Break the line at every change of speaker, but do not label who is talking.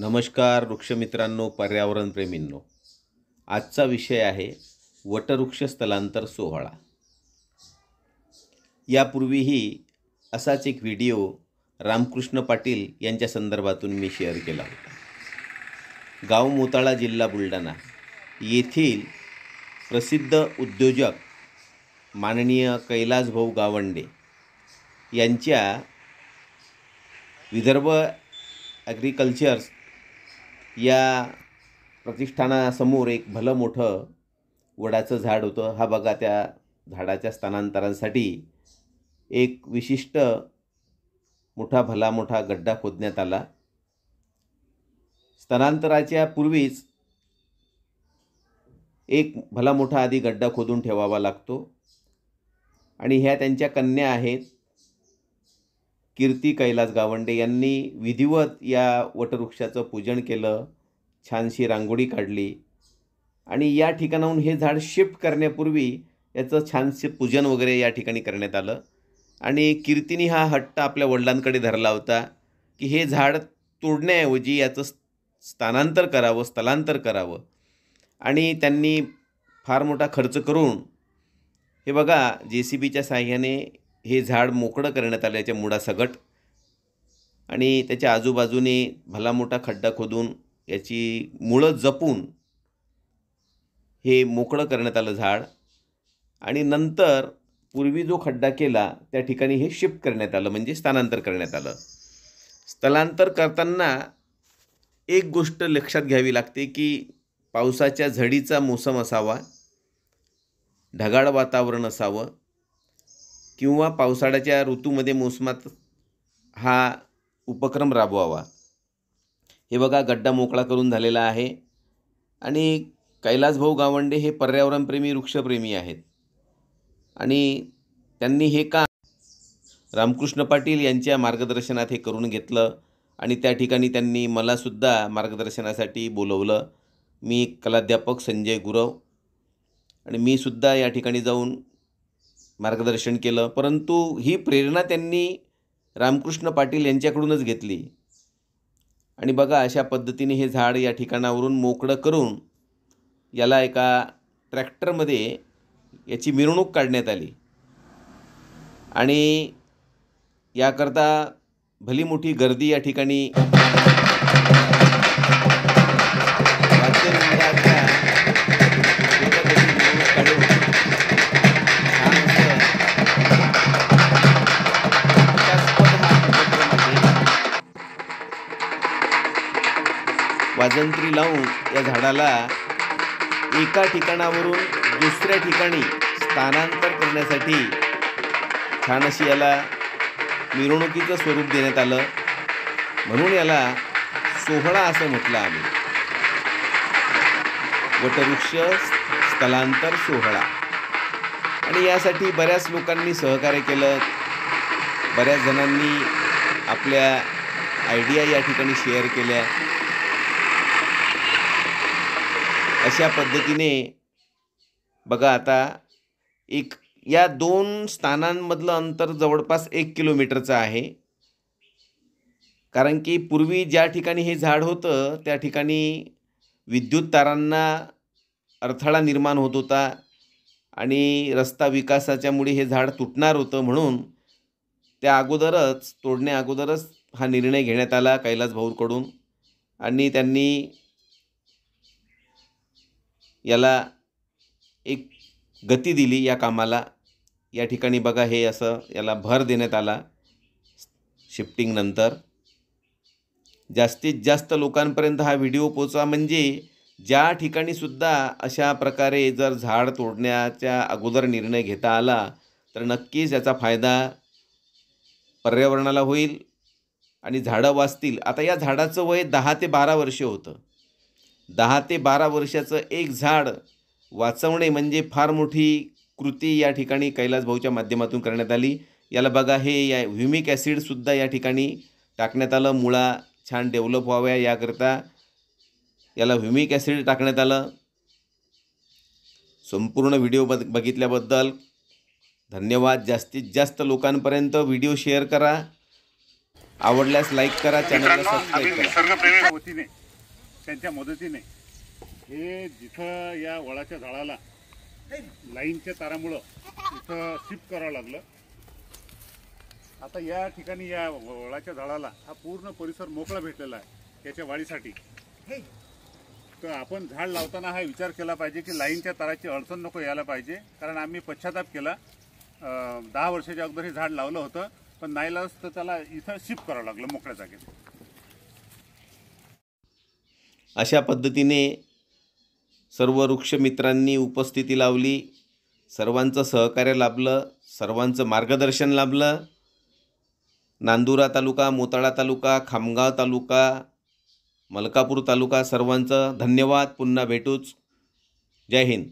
नमस्कार वृक्षमित्रांनो, पर्यावरण प्रेमींनो. आजचा विषय आहे वटवृक्ष स्थलांतर सोहळा. यापूर्वीही असाच एक व्हिडिओ रामकृष्ण पाटील यांच्या संदर्भातून मी शेअर केला होता. गाव मोताळा, जिल्हा बुलढाणा येथील प्रसिद्ध उद्योजक माननीय कैलासभाऊ गावंडे यांच्या विदर्भ ॲग्रिकल्चर्स या प्रतिष्ठानासमोर एक भलं मोठं वडाचं झाड होतं. हा बघा, त्या झाडाच्या स्थानांतरासाठी एक विशिष्ट भला मोठा गड्डा खोदण्यात आला. स्थलांतराच्या पूर्वीच एक भला मोठा आधी गड्डा खोदून ठेवावा लागतो. आणि ह्या त्यांच्या कन्या आहेत, कीर्ती कैलास गावंडे. यांनी विधिवत या वटवृक्षाचं पूजन केलं, छानशी रांगोळी काढली आणि या ठिकाणाहून हे झाड शिफ्ट करण्यापूर्वी याचं छानसे पूजन वगैरे या ठिकाणी करण्यात आलं. आणि कीर्तीने हा हट्ट आपल्या वडिलांकडे धरला होता की हे झाड तोडण्याऐवजी याचं स्थलांतर करावं. आणि त्यांनी फार मोठा खर्च करून हे बघा, JCBच्या साहाय्याने हे झाड मोकळं करण्यात आलं, याच्या मुळासकट. आणि त्याच्या आजूबाजूने भला मोठा खड्डा खोदून याची मुळं जपून हे मोकळं करण्यात आलं झाड. आणि नंतर पूर्वी जो खड्डा केला त्या ठिकाणी हे शिफ्ट करण्यात आलं, म्हणजे स्थलांतर करण्यात आलं. स्थलांतर करताना एक गोष्ट लक्षात घ्यावी लागते की पावसाच्या झडीचा मोसम असावा, ढगाळ वातावरण असावं, किंवा पावसाळ्याच्या ऋतूमध्ये मोसमात हा उपक्रम राबवावा. हे बघा, गड्डा मोकळा करून झालेला आहे. आणि कैलासभाऊ गावंडे हे पर्यावरणप्रेमी, वृक्षप्रेमी आहेत. आणि त्यांनी हे काम रामकृष्ण पाटील यांच्या मार्गदर्शनात हे करून घेतलं. आणि त्या ठिकाणी त्यांनी मलासुद्धा मार्गदर्शनासाठी बोलवलं. मी कलाध्यापक संजय गुरव आणि मी सुद्धा या ठिकाणी जाऊन मार्गदर्शन केलं. परंतु ही प्रेरणा त्यांनी रामकृष्ण पाटील यांच्याकडूनच घेतली. आणि बघा, अशा पद्धतीने हे झाड या ठिकाणावरून मोकळं करून याला एका ट्रॅक्टरमध्ये याची मिरवणूक काढण्यात आली. आणि याकरता भली मोठी गर्दी या ठिकाणी वाजंत्री लावून या झाडाला एका ठिकाणावरून दुसऱ्या ठिकाणी स्थानांतर करण्यासाठी छान अशी याला मिरवणुकीचं स्वरूप देण्यात आलं. म्हणून याला सोहळा असं म्हटलं आम्ही, वटवृक्ष स्थलांतर सोहळा. आणि यासाठी बऱ्याच लोकांनी सहकार्य केलं, बऱ्याच जणांनी आपल्या आयडिया या ठिकाणी शेअर केल्या. अशा पद्धतीने बघा, आता एक या दोन स्थानांमधलं अंतर जवळपास 1 किलोमीटरचं आहे. कारण की पूर्वी ज्या ठिकाणी हे झाड होतं त्या ठिकाणी विद्युत तारांना अडथळा निर्माण होत होता आणि रस्ता विकासाच्यामुळे हे झाड तुटणार होतं. म्हणून त्या अगोदरच, तोडण्या अगोदरच हा निर्णय घेण्यात आला कैलासभाऊंकडून. आणि त्यांनी याला एक गती दिली या कामाला. या ठिकाणी बघा, हे असं याला भर देण्यात आला. शिफ्टिंग नंतर जास्तीत जास्त लोकांपर्यंत हा व्हिडिओ पोचवा, म्हणजे ज्या ठिकाणी सुद्धा अशा प्रकारे जर झाड तोडण्याच्या अगोदर निर्णय घेता आला तर नक्कीच याचा फायदा पर्यावरणाला होईल आणि झाडं वाचतील. आता या झाडाचं वय 10 ते 12 वर्ष होतं. 10 ते 12 वर्षाचं एक झाड वाचवणे म्हणजे फार मोठी कृती या ठिकाणी कैलासभाऊच्या माध्यमातून करण्यात आली. याला बघा, हे ह्युमिक ॲसिडसुद्धा या ठिकाणी टाकण्यात आलं. मुळा छान डेव्हलप व्हाव्या याकरता याला ह्युमिक ॲसिड टाकण्यात आलं. संपूर्ण व्हिडिओ बघितल्याबद्दल धन्यवाद. जास्तीत जास्त लोकांपर्यंत व्हिडिओ शेअर करा. आवडल्यास लाईक करा, चॅनलला
मित्रांनो, आम्ही
सबस्क्राईब करा.
निसर्गप्रेमी वतीने त्यांच्या मदतीने हे जिथं या वडाच्या झाडाला लाईनच्या तारामुळं इथं शिफ्ट करावं लागलं. आता या ठिकाणी या वडाच्या झाडाला हा पूर्ण परिसर मोकळा भेटलेला आहे याच्या वाढीसाठी. तर आपण झाड लावताना हा विचार केला पाहिजे की लाईनच्या ताराची अडचण नको यायला पाहिजे. कारण आम्ही पश्चाताप केला. 10 वर्षाच्या अगोदर हे झाड लावलं होतं, पण नाईलाज तर त्याला इथं शिफ्ट करावं लागलं मोकळ्या जागेत.
अशा पद्धतीने सर्व वृक्षमित्रांनी उपस्थिती लावली, सर्वांचं सहकार्य लाभलं, सर्वांचं मार्गदर्शन लाभलं. नांदुरा तालुका, मोताळा तालुका, खामगाव तालुका, मलकापूर तालुका सर्वांचं धन्यवाद. पुन्हा भेटूच. जय हिंद.